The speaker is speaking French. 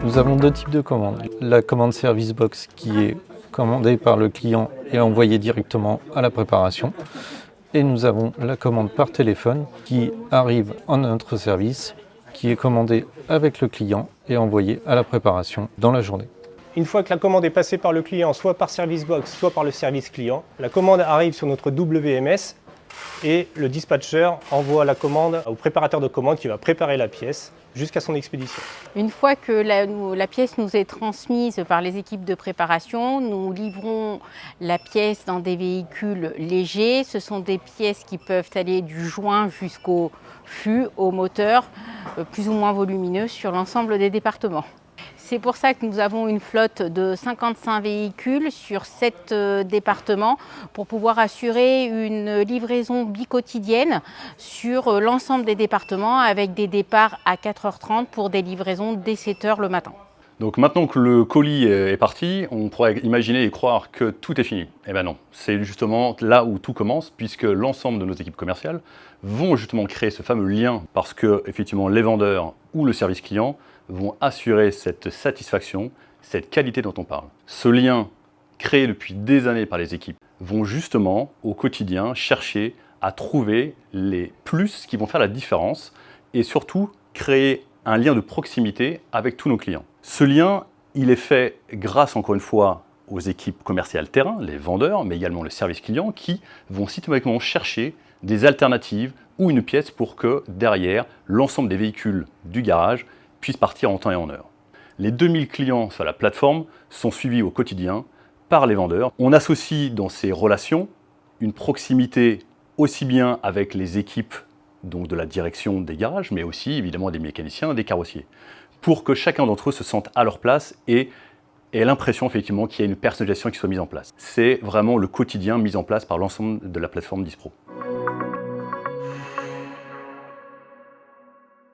Nous avons deux types de commandes. La commande Service Box qui est commandée par le client et envoyée directement à la préparation. Et nous avons la commande par téléphone qui arrive en notre service, qui est commandée avec le client et envoyée à la préparation dans la journée. Une fois que la commande est passée par le client, soit par Service Box, soit par le service client, la commande arrive sur notre WMS et le dispatcher envoie la commande au préparateur de commande qui va préparer la pièce jusqu'à son expédition. Une fois que la pièce nous est transmise par les équipes de préparation, nous livrons la pièce dans des véhicules légers. Ce sont des pièces qui peuvent aller du joint jusqu'au fût, au moteur, plus ou moins volumineux sur l'ensemble des départements. C'est pour ça que nous avons une flotte de 55 véhicules sur 7 départements pour pouvoir assurer une livraison biquotidienne sur l'ensemble des départements avec des départs à 4h30 pour des livraisons dès 7h le matin. Donc maintenant que le colis est parti, on pourrait imaginer et croire que tout est fini. Eh bien non, c'est justement là où tout commence, puisque l'ensemble de nos équipes commerciales vont justement créer ce fameux lien, parce que effectivement les vendeurs ou le service client vont assurer cette satisfaction, cette qualité dont on parle. Ce lien créé depuis des années par les équipes vont justement au quotidien chercher à trouver les plus qui vont faire la différence et surtout créer un lien de proximité avec tous nos clients. Ce lien, il est fait grâce encore une fois aux équipes commerciales terrain, les vendeurs, mais également le service client qui vont systématiquement chercher des alternatives ou une pièce pour que derrière, l'ensemble des véhicules du garage puissent partir en temps et en heure. Les 2000 clients sur la plateforme sont suivis au quotidien par les vendeurs. On associe dans ces relations une proximité aussi bien avec les équipes donc de la direction des garages, mais aussi évidemment des mécaniciens, des carrossiers, pour que chacun d'entre eux se sente à leur place et ait l'impression effectivement qu'il y a une personnalisation qui soit mise en place. C'est vraiment le quotidien mis en place par l'ensemble de la plateforme Dispro.